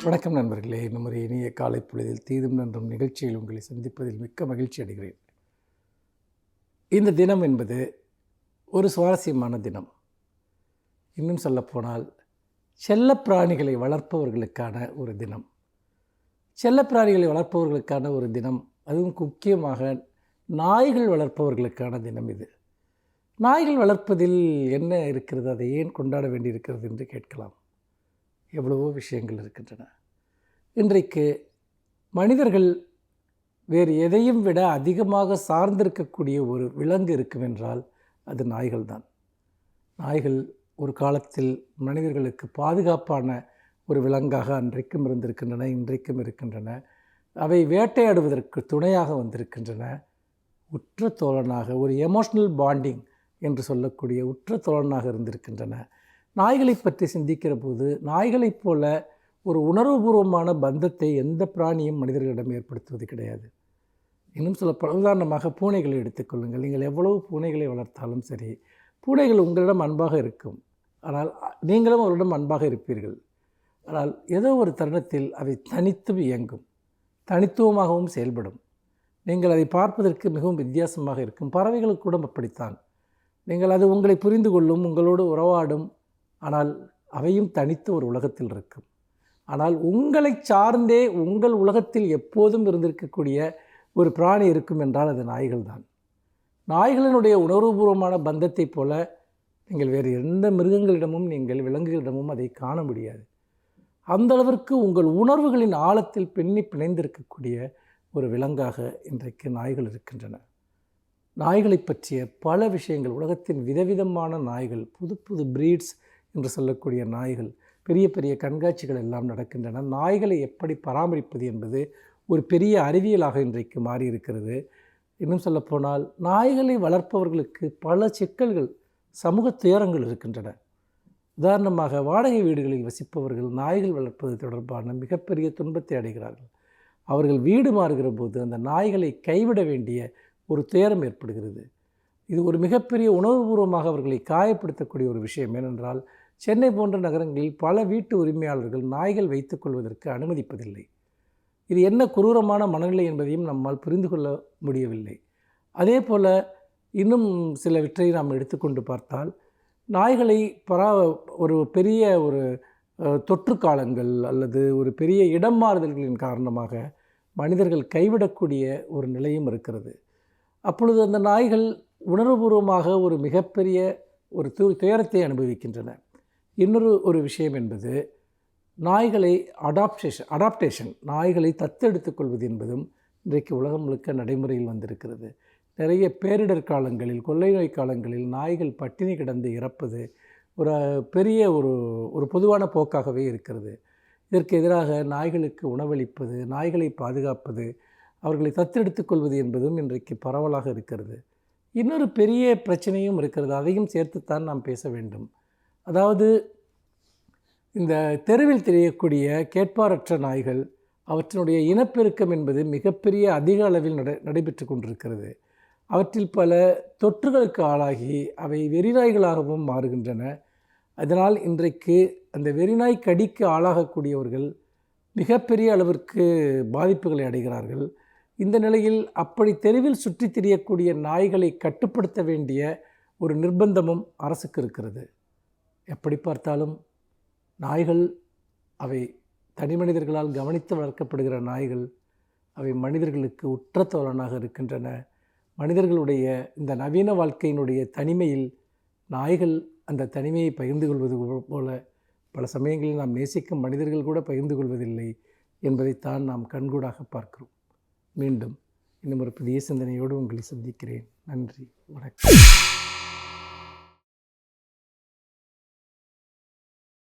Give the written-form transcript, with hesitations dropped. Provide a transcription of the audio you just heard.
வணக்கம் நண்பர்களே. இன்னும் ஒரு இனிய காலை பொழுதில் தீதும் நன்றும் நிகழ்ச்சியில் உங்களை சந்திப்பதில் மிக்க மகிழ்ச்சி அடைகிறேன். இந்த தினம் என்பது ஒரு சுவாரஸ்யமான தினம். இன்னும் சொல்லப்போனால் செல்லப்பிராணிகளை வளர்ப்பவர்களுக்கான ஒரு தினம். செல்லப்பிராணிகளை வளர்ப்பவர்களுக்கான ஒரு தினம், அதுவும் முக்கியமாக நாய்கள் வளர்ப்பவர்களுக்கான தினம் இது. நாய்கள் வளர்ப்பதில் என்ன இருக்கிறது, அதை ஏன் கொண்டாட வேண்டியிருக்கிறது என்று கேட்கலாம். எவ்வளவோ விஷயங்கள் இருக்கின்றன. இன்றைக்கு மனிதர்கள் வேறு எதையும் விட அதிகமாக சார்ந்திருக்கக்கூடிய ஒரு விலங்கு இருக்குமென்றால் அது நாய்கள் தான். நாய்கள் ஒரு காலத்தில் மனிதர்களுக்கு பாதுகாப்பான ஒரு விலங்காக அன்றைக்கும் இருந்திருக்கின்றன, இன்றைக்கும் இருக்கின்றன. அவை வேட்டையாடுவதற்கு துணையாக வந்திருக்கின்றன. உற்ற தோழனாக, ஒரு எமோஷ்னல் பாண்டிங் என்று சொல்லக்கூடிய உற்ற தோழனாக இருந்திருக்கின்றன. நாய்களை பற்றி சிந்திக்கிற போது நாய்களைப் போல ஒரு உணர்வுபூர்வமான பந்தத்தை எந்த பிராணியும் மனிதர்களிடம் ஏற்படுத்துவது கிடையாது. இன்னும் சில உதாரணமாக பூனைகளை எடுத்துக்கொள்ளுங்கள். நீங்கள் எவ்வளவு பூனைகளை வளர்த்தாலும் சரி, பூனைகள் உங்களிடம் அன்பாக இருக்கும், ஆனால் நீங்களும் அவர்களிடம் அன்பாக இருப்பீர்கள். ஆனால் ஏதோ ஒரு தருணத்தில் அவை தனித்தும் இயங்கும், தனித்துவமாகவும் செயல்படும். நீங்கள் அதை பார்ப்பதற்கு மிகவும் வித்தியாசமாக இருக்கும். பறவைகளுக்கு கூட அப்படித்தான். நீங்கள் அது உங்களை புரிந்து கொள்ளும், உங்களோடு உறவாடும், ஆனால் அவையும் தனித்து ஒரு உலகத்தில் இருக்கும். ஆனால் உங்களை சார்ந்தே உங்கள் உலகத்தில் எப்போதும் இருந்திருக்கக்கூடிய ஒரு பிராணி இருக்கும் என்றால் அது நாய்கள் தான். நாய்களினுடைய உணர்வுபூர்வமான பந்தத்தைப் போல நீங்கள் வேறு எந்த மிருகங்களிடமும், நீங்கள் விலங்குகளிடமும் அதை காண முடியாது. அந்த அளவிற்கு உங்கள் உணர்வுகளின் ஆழத்தில் பிணைந்திருக்கக்கூடிய ஒரு விலங்காக இன்றைக்கு நாய்கள் இருக்கின்றன. நாய்களை பற்றிய பல விஷயங்கள், உலகத்தின் விதவிதமான நாய்கள், புது புது பிரீட்ஸ் என்று சொல்லக்கூடிய நாய்கள், பெரிய பெரிய கண்காட்சிகள் எல்லாம் நடக்கின்றன. நாய்களை எப்படி பராமரிப்பது என்பது ஒரு பெரிய அறிவியலாக இன்றைக்கு மாறியிருக்கிறது. இன்னும் சொல்லப்போனால் நாய்களை வளர்ப்பவர்களுக்கு பல சிக்கல்கள், சமூக துயரங்கள் இருக்கின்றன. உதாரணமாக வாடகை வீடுகளில் வசிப்பவர்கள் நாய்கள் வளர்ப்பது தொடர்பான மிகப்பெரிய துன்பத்தை அடைகிறார்கள். அவர்கள் வீடு மாறுகிற போது அந்த நாய்களை கைவிட வேண்டிய ஒரு துயரம் ஏற்படுகிறது. இது ஒரு மிகப்பெரிய உணர்வுபூர்வமாக அவர்களை காயப்படுத்தக்கூடிய ஒரு விஷயம். ஏனென்றால் சென்னை போன்ற நகரங்களில் பல வீட்டு உரிமையாளர்கள் நாய்கள் வைத்துக்கொள்வதற்கு அனுமதிப்பதில்லை. இது என்ன குரூரமான மனநிலை என்பதையும் நம்மால் புரிந்து கொள்ள முடியவில்லை. அதே போல் இன்னும் சிலவற்றை நாம் எடுத்துக்கொண்டு பார்த்தால், நாய்களை ஒரு பெரிய ஒரு தொற்று காலங்கள் அல்லது ஒரு பெரிய இடம் மாறுதல்களின் காரணமாக மனிதர்கள் கைவிடக்கூடிய ஒரு நிலையும் இருக்கிறது. அப்பொழுது அந்த நாய்கள் உணர்வுபூர்வமாக ஒரு மிகப்பெரிய ஒரு துயரத்தை அனுபவிக்கின்றன. இன்னொரு விஷயம் என்பது நாய்களை அடாப்டேஷன், நாய்களை தத்தெடுத்துக் கொள்வது என்பதும் இன்றைக்கு உலகம் முழுக்க நடைமுறையில் வந்திருக்கிறது. நிறைய பேரிடர் காலங்களில், கொள்ளை நோய் காலங்களில் நாய்கள் பட்டினி கிடந்து இறப்பது ஒரு பெரிய ஒரு பொதுவான போக்காகவே இருக்கிறது. இதற்கு எதிராக நாய்களுக்கு உணவளிப்பது, நாய்களை பாதுகாப்பது, அவர்களை தத்தெடுத்துக் கொள்வது என்பதும் இன்றைக்கு பரவலாக இருக்கிறது. இன்னொரு பெரிய பிரச்சனையும் இருக்கிறது, அதையும் சேர்த்துத்தான் நாம் பேச வேண்டும். அதாவது இந்த தெருவில் தெரியக்கூடிய கேட்பாரற்ற நாய்கள், அவற்றினுடைய இனப்பெருக்கம் என்பது மிகப்பெரிய அதிக அளவில் நடைபெற்று கொண்டிருக்கிறது. அவற்றில் பல தொற்றுகளுக்கு ஆளாகி அவை வெறிநாய்களாகவும் மாறுகின்றன. அதனால் இன்றைக்கு அந்த வெறிநாய் கடிக்கு ஆளாகக்கூடியவர்கள் மிகப்பெரிய அளவிற்கு பாதிப்புகளை அடைகிறார்கள். இந்த நிலையில் அப்படி தெருவில் சுற்றி திரியக்கூடிய நாய்களை கட்டுப்படுத்த வேண்டிய ஒரு நிர்பந்தமும் அரசுக்கு இருக்கிறது. எப்படி பார்த்தாலும் நாய்கள் அவை தனி மனிதர்களால் கவனித்து வளர்க்கப்படுகிற நாய்கள், அவை மனிதர்களுக்கு உற்ற தோழனாக இருக்கின்றன. மனிதர்களுடைய இந்த நவீன வாழ்க்கையினுடைய தனிமையில் நாய்கள் அந்த தனிமையை பகிர்ந்து கொள்வது போல பல சமயங்களில் நாம் நேசிக்கும் மனிதர்கள் கூட பகிர்ந்து கொள்வதில்லை என்பதைத்தான் நாம் கண்கூடாக பார்க்கிறோம். மீண்டும் இன்னும் ஒரு புதிய சிந்தனையோடு உங்களை சந்திக்கிறேன். நன்றி, வணக்கம்.